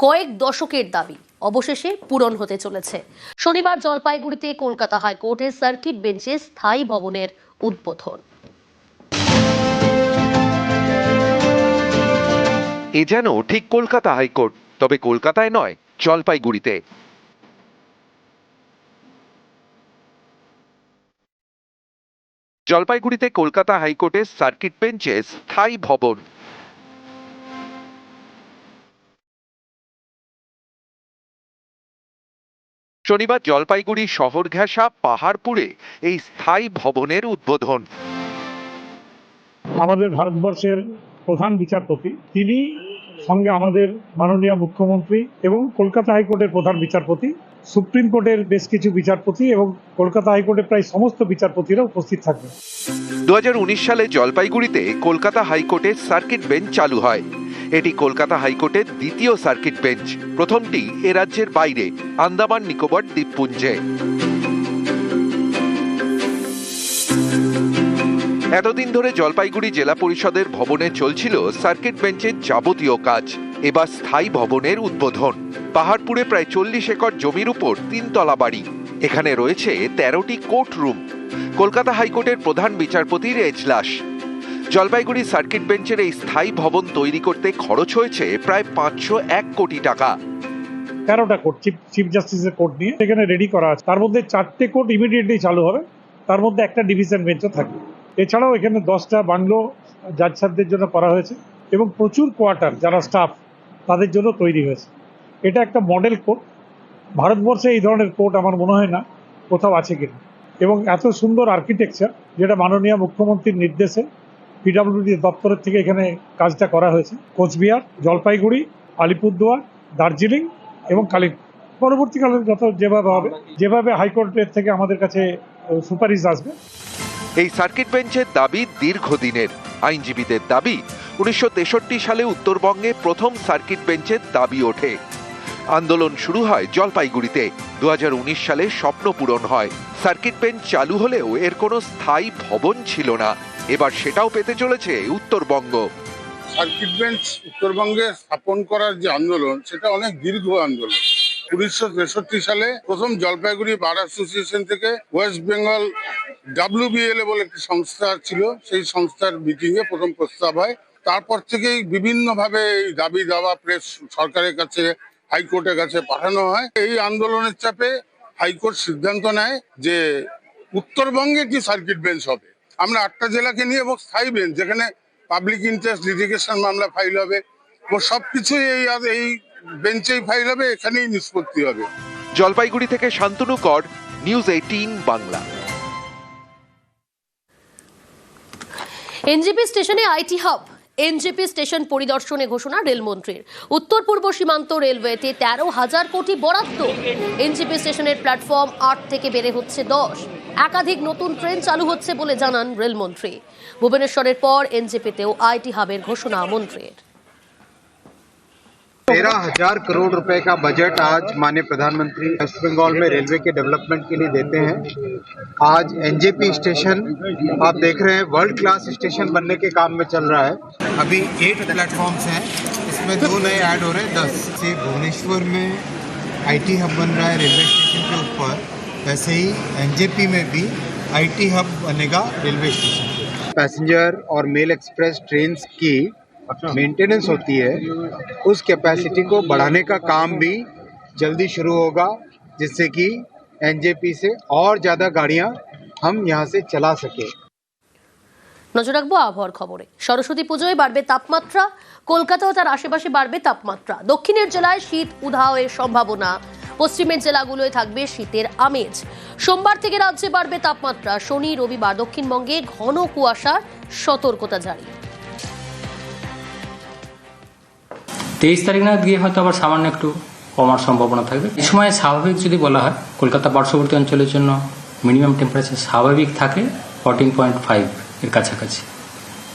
কয়েক দশকের দাবি অবশেষে পূরণ হতে চলেছে। শনিবার জলপাইগুড়িতে কলকাতা হাইকোর্টের সার্কিট বেঞ্চে স্থায়ী ভবনের উদ্বোধন। এ যেন ঠিক কলকাতা হাইকোর্ট, তবে কলকাতায় নয়, জলপাইগুড়িতে। জলপাইগুড়িতে কলকাতা হাইকোর্টের সার্কিট বেঞ্চে স্থায়ী ভবন। শনিবার জলপাইগুড়ি শহর ঘেঁষা পাহাড়পুরে এই স্থায়ী ভবনের উদ্বোধন। আমাদের ভারতবর্ষের প্রধান বিচারপতি তিনি, সঙ্গে আমাদের মাননীয় মুখ্যমন্ত্রী এবং কলকাতা হাইকোর্টের প্রধান বিচারপতি, সুপ্রিম কোর্টের বেশ কিছু বিচারপতি এবং কলকাতা হাইকোর্টের প্রায় সমস্ত বিচারপতিরা উপস্থিত থাকবেন। 2019 সালে জলপাইগুড়িতে কলকাতা হাইকোর্টের সার্কিট বেঞ্চ চালু হয়। এটি কলকাতা হাইকোর্টের দ্বিতীয় সার্কিট বেঞ্চ। প্রথমটি এ রাজ্যের বাইরে, আন্দামান নিকোবর দ্বীপপুঞ্জে। এতদিন ধরে জলপাইগুড়ি জেলা পরিষদের ভবনে চলছিল সার্কিট বেঞ্চের যাবতীয় কাজ। এবার স্থায়ী ভবনের উদ্বোধন। পাহাড়পুরে প্রায় 40 একর জমির উপর 3 তলা বাড়ি। এখানে রয়েছে 13টি কোর্ট রুম। কলকাতা হাইকোর্টের প্রধান বিচারপতির এজলাস। জলপাইগুড়ি সার্কিট বেঞ্চের এই স্থায়ী ভবন তৈরি করতে খরচ হয়েছে প্রায় 501 কোটি টাকা। 13টা কোর্ট, চিফ জাস্টিসের কোর্ট নিয়ে এখানে রেডি করা আছে। তার মধ্যে 4টে কোর্ট ইমিডিয়েটলি চালু হবে, তার মধ্যে একটা ডিভিশন বেঞ্চও থাকবে। এছাড়াও এখানে 10টা বাংলো জাজ সাহেবদের জন্য করা হয়েছে এবং প্রচুর কোয়ার্টার যারা স্টাফ তাদের জন্য তৈরি হয়েছে। এটা একটা মডেল কোর্ট। ভারতবর্ষে এই ধরনের কোর্ট আমার মনে হয় না কোথাও আছে কিনা। এবং এত সুন্দর আর্কিটেকচার, যেটা মাননীয় মুখ্যমন্ত্রীর নির্দেশে পিডব্লিউডি দপ্তরের থেকে এখানে কাজটা করা হয়েছে। কোচবিহার, জলপাইগুড়ি, আলিপুরদুয়ার, দার্জিলিং এবং কালিম্পং। পরবর্তীকালে যেভাবে হাইকোর্টের থেকে আমাদের কাছে সুপারিশ আসবে। এই সার্কিট বেঞ্চের দাবি দীর্ঘদিনের। আইনজীবীদের দাবি 1963 সালে উত্তরবঙ্গে প্রথম সার্কিট বেঞ্চের দাবি ওঠে। আন্দোলন শুরু হয় জলপাইগুড়িতে। 2019 সালে স্বপ্ন পূরণ হয়। সার্কিট বেঞ্চ চালু হলেও এর কোনো স্থায়ী ভবন ছিল না। এবার সেটাও পেতে চলেছে উত্তরবঙ্গ। সার্কিট বেঞ্চ উত্তরবঙ্গে স্থাপন করার যে আন্দোলন, সেটা অনেক দীর্ঘ আন্দোলন। 1963 সালে প্রথম জলপাইগুড়ি বার অ্যাসোসিয়েশন থেকে ওয়েস্ট বেঙ্গল WBLA বলে একটি সংস্থা ছিল, সেই সংস্থার মিটিংয়ে প্রথম প্রস্তাব হয়। তারপর থেকেই বিভিন্নভাবে এই দাবি দাওয়া প্রেস সরকারের কাছে, হাইকোর্টের কাছে পাঠানো হয়। এই আন্দোলনের চাপে হাইকোর্ট সিদ্ধান্ত নেয় যে উত্তরবঙ্গে একটি সার্কিট বেঞ্চ হবে। আমরা 8টা জেলাকে নিয়ে এবং স্থায়ী বেঞ্চ, যেখানে পাবলিক ইন্টারেস্ট লিটিগেশন মামলা ফাইল হবে ও সবকিছুই এই বেঞ্চেই ফাইল হবে, এখানেই নিষ্পত্তি হবে। জলপাইগুড়ি থেকে শান্তনু কর, নিউজ 18 বাংলা। এনজেপি স্টেশনে আইটি হাব। এনজেপি স্টেশন পরিদর্শনে ঘোষণা রেলমন্ত্রীর। উত্তর পূর্ব সীমান্ত রেলওয়েতে 13,000 কোটি বরাদ্দ। এনজেপি স্টেশনের প্ল্যাটফর্ম 8 থেকে বেড়ে হচ্ছে 10। একাধিক নতুন ট্রেন চালু হচ্ছে বলে জানান রেলমন্ত্রী। ভুবনেশ্বরের পর এনজেপিতেও আইটি হাবের ঘোষণা মন্ত্রীর। 13,000 करोड़ रुपए का बजट आज माननीय प्रधानमंत्री वेस्ट बंगाल में रेलवे के डेवलपमेंट के लिए देते हैं। आज एनजेपी स्टेशन आप देख रहे हैं वर्ल्ड क्लास स्टेशन बनने के काम में चल रहा है। अभी 8 प्लेटफॉर्म्स हैं, इसमें 2 नए ऐड हो रहे हैं 10 से। भुवनेश्वर में आईटी हब बन रहा है रेलवे स्टेशन के ऊपर, वैसे ही एनजेपी में भी आईटी हब बनेगा रेलवे स्टेशन। पैसेंजर और मेल एक्सप्रेस ट्रेन की मेंटेनेंस होती है, उस कैपेसिटी को बढ़ाने का काम भी जल्दी शुरू होगा, जिससे कि एनजेपी से और ज़्यादा गाड़ियां हम यहां से चला सके। নজর রাখবো আবহাওয়ার খবরে। সরস্বতী পুজোয় বাড়বে তাপমাত্রা। কলকাতা ও তার আশেপাশে বাড়বে তাপমাত্রা। দক্ষিণের জেলায় শীত উধাওয়ের সম্ভাবনা। পশ্চিমের জেলাগুলোয় থাকবে শীতের আমেজ। সোমবার থেকে রাজ্যে বাড়বে তাপমাত্রা। শনি রবিবার দক্ষিণবঙ্গে ঘন কুয়াশার সতর্কতা জারি। 23 তারিখ নাগাদ গিয়ে হয়তো আবার সামান্য একটু কমার সম্ভাবনা থাকবে। এই সময় স্বাভাবিক যদি বলা হয়, কলকাতা পার্শ্ববর্তী অঞ্চলের জন্য মিনিমাম টেম্পারেচার স্বাভাবিক থাকে 14.5 এর কাছাকাছি।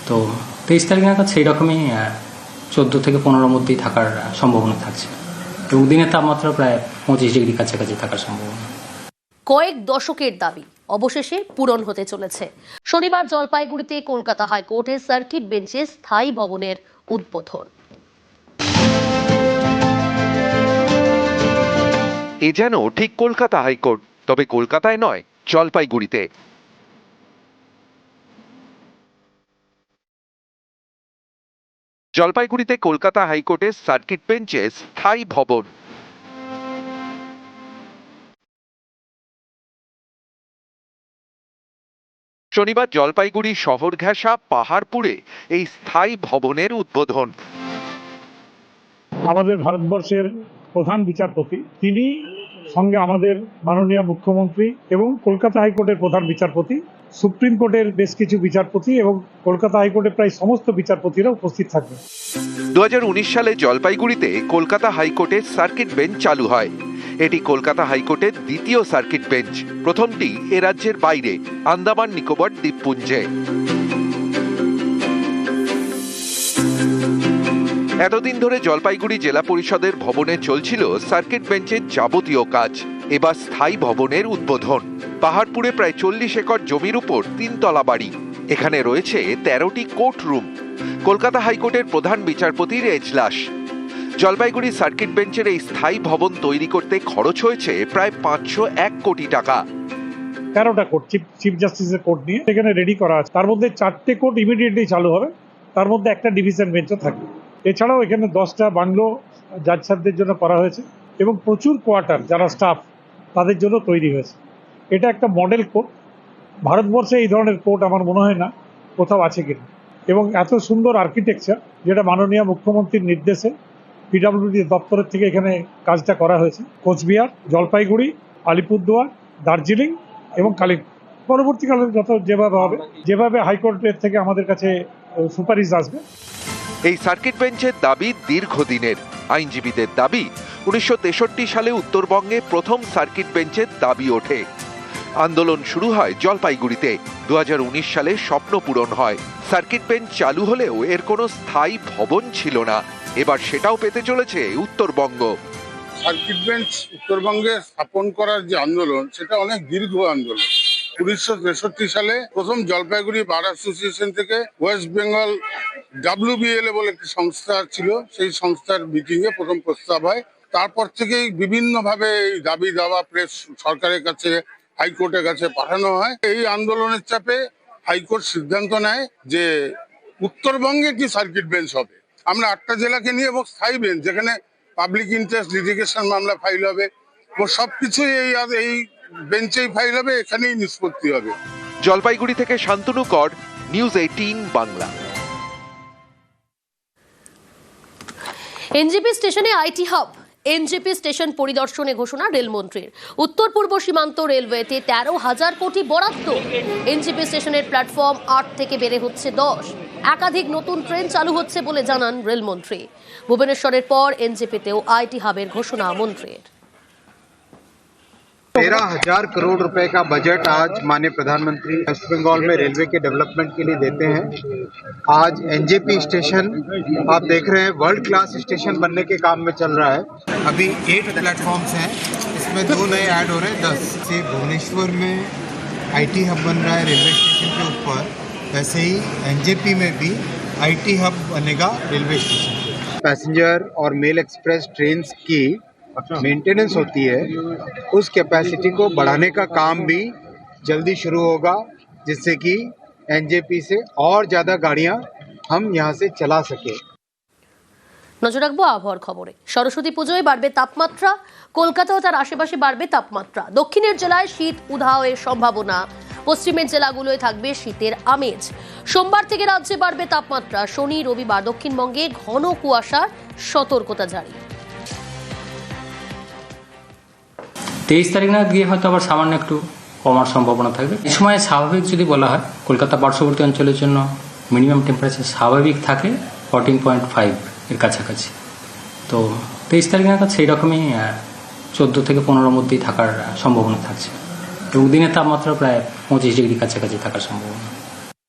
তো 23 তারিখ নাগাদ সেই রকমই 14 থেকে 15 মধ্যেই থাকার সম্ভাবনা থাকছে এবং দিনের তাপমাত্রা প্রায় 25 ডিগ্রি কাছাকাছি থাকার সম্ভাবনা। কয়েক দশকের দাবি অবশেষে পূরণ হতে চলেছে। শনিবার জলপাইগুড়িতে কলকাতা হাইকোর্টের সার্কিট বেঞ্চে স্থায়ী ভবনের উদ্বোধন। এ যেন ঠিক কলকাতা হাইকোর্ট, তবে কলকাতায় নয়, জলপাইগুড়িতে। জলপাইগুড়িতে কলকাতা হাইকোর্টের সার্কিট বেঞ্চে স্থায়ী ভবন। শনিবার জলপাইগুড়ি শহর ঘেঁষা পাহাড়পুরে এই স্থায়ী ভবনের উদ্বোধন। আমাদের ভারতবর্ষের প্রধান বিচারপতি, তিনি সঙ্গে আমাদের মাননীয় মুখ্যমন্ত্রী এবং কলকাতা হাইকোর্টের প্রধান বিচারপতি, সুপ্রিম কোর্টের বেশ কিছু বিচারপতি এবং কলকাতা হাইকোর্টের প্রায় সমস্ত বিচারপতিরা উপস্থিত থাকবেন। 2019 সালে জলপাইগুড়িতে কলকাতা হাইকোর্টের সার্কিট বেঞ্চ চালু হয়। এটি কলকাতা হাইকোর্টের দ্বিতীয় সার্কিট বেঞ্চ। প্রথমটি এ রাজ্যের বাইরে, আন্দামান নিকোবর দ্বীপপুঞ্জে। এতদিন ধরে জলপাইগুড়ি জেলা পরিষদের ভবনে চলছিল সার্কিট বেঞ্চের যাবতীয় কাজ। এবার স্থায়ী ভবনের উদ্বোধন। পাহাড়পুরে প্রায় 40 একর জমির উপর 3 তলা বাড়ি। এখানে রয়েছে 13টি কোর্ট রুম। কলকাতা হাইকোর্টের প্রধান বিচারপতির এজলাস। জলপাইগুড়ি সার্কিট বেঞ্চের এই স্থায়ী ভবন তৈরি করতে খরচ হয়েছে প্রায় 501 কোটি টাকা। 13টা কোর্ট, চিফ জাস্টিসের কোর্ট নিয়ে এখানে রেডি করা আছে। তার মধ্যে 4টে কোর্ট ইমিডিয়েটলি চালু হবে, তার মধ্যে একটা ডিভিশন বেঞ্চও থাকবে। এছাড়াও এখানে 10টা বাংলো জাজ সাহেবদের জন্য করা হয়েছে এবং প্রচুর কোয়ার্টার যারা স্টাফ তাদের জন্য তৈরি হয়েছে। এটা একটা মডেল কোর্ট। ভারতবর্ষে এই ধরনের কোর্ট আমার মনে হয় না কোথাও আছে কিনা। এবং এত সুন্দর আর্কিটেকচার, যেটা মাননীয় মুখ্যমন্ত্রীর নির্দেশে পিডব্লিউডি দপ্তরের থেকে এখানে কাজটা করা হয়েছে। কোচবিহার, জলপাইগুড়ি, আলিপুরদুয়ার, দার্জিলিং এবং কালিম্পং। পরবর্তীকালে যত যেভাবে হাইকোর্টের থেকে আমাদের কাছে সুপারিশ আসবে। এই সার্কিট বেঞ্চের দাবি দীর্ঘদিনের। আইনজীবীদের দাবি 1963 সালে উত্তরবঙ্গে প্রথম সার্কিট বেঞ্চের দাবি ওঠে। আন্দোলন শুরু হয় জলপাইগুড়িতে। 2019 সালে স্বপ্ন পূরণ হয়। সার্কিট বেঞ্চ চালু হলেও এর কোনো স্থায়ী ভবন ছিল না। এবার সেটাও পেতে চলেছে উত্তরবঙ্গ। সার্কিট বেঞ্চ উত্তরবঙ্গে স্থাপন করার যে আন্দোলন, সেটা অনেক দীর্ঘ আন্দোলন। 1963 সালে প্রথম জলপাইগুড়ি বার অ্যাসোসিয়েশন থেকে ওয়েস্ট বেঙ্গল WBLA বলে একটি সংস্থা ছিল, সেই সংস্থার মিটিং এ প্রথম প্রস্তাব হয়। তারপর থেকেই বিভিন্নভাবে এই দাবি দাওয়া প্রেস সরকারের কাছে, হাইকোর্টের কাছে পাঠানো হয়। এই আন্দোলনের চাপে হাইকোর্ট সিদ্ধান্ত নেয় যে উত্তরবঙ্গে কি সার্কিট বেঞ্চ হবে। আমরা 8টা জেলাকে নিয়ে এবং স্থায়ী বেঞ্চ, যেখানে পাবলিক ইন্টারেস্ট লিটিগেশন মামলা ফাইল হবে ও সবকিছুই এই বেঞ্চেই ফাইল হবে, এখানেই নিষ্পত্তি হবে। জলপাইগুড়ি থেকে শান্তনু কর, নিউজ 18 বাংলা। এনজেপি স্টেশনে আইটি হাব। এনজেপি স্টেশন পরিদর্শনে ঘোষণা রেলমন্ত্রীর। উত্তর পূর্ব সীমান্ত রেলওয়েতে 13,000 কোটি বরাদ্দ। এনজেপি স্টেশনের প্ল্যাটফর্ম 8 থেকে বেড়ে হচ্ছে 10। একাধিক নতুন ট্রেন চালু হচ্ছে বলে জানান রেলমন্ত্রী। ভুবনেশ্বরের পর এনজেপিতেও আইটি হাবের ঘোষণা মন্ত্রীর। 13,000 करोड़ रुपए का बजट आज माननीय प्रधानमंत्री वेस्ट बंगाल में रेलवे के डेवलपमेंट के लिए देते हैं। आज एनजेपी स्टेशन आप देख रहे हैं वर्ल्ड क्लास स्टेशन बनने के काम में चल रहा है। अभी 8 प्लेटफॉर्म्स हैं, इसमें 2 नए ऐड हो रहे हैं 10 से। भुवनेश्वर में आईटी हब बन रहा है रेलवे स्टेशन के ऊपर, वैसे ही एनजेपी में भी आईटी हब बनेगा रेलवे स्टेशन। पैसेंजर और मेल एक्सप्रेस ट्रेन की मेंटेनेंस होती है, उस कैपेसिटी को बढ़ाने का काम भी जल्दी शुरू होगा, जिससे कि एनजेपी से और ज़्यादा गाड़ियां हम यहां से चला सके। নজর রাখবো আবহাওয়ার খবরে। সরস্বতী পুজোয় বাড়বে তাপমাত্রা। কলকাতা ও তার আশেপাশে বাড়বে তাপমাত্রা। দক্ষিণের জেলায় শীত উধাওয়ের সম্ভাবনা। পশ্চিমের জেলাগুলোয় থাকবে শীতের আমেজ। সোমবার থেকে রাজ্যে বাড়বে তাপমাত্রা। শনি রবিবার দক্ষিণবঙ্গে ঘন কুয়াশার সতর্কতা জারি। 23 তারিখ নাগাদ গিয়ে হয়তো আবার সামান্য একটু কমার সম্ভাবনা থাকবে। এই সময় স্বাভাবিক যদি বলা হয়, কলকাতা পার্শ্ববর্তী অঞ্চলের জন্য মিনিমাম টেম্পারেচার স্বাভাবিক থাকে 14.5 এর কাছাকাছি। তো 23 তারিখ নাগাদ সেই রকমই 14 থেকে 15 মধ্যেই থাকার সম্ভাবনা থাকছে এবং দিনের তাপমাত্রা প্রায় 25 ডিগ্রি কাছাকাছি থাকার সম্ভাবনা।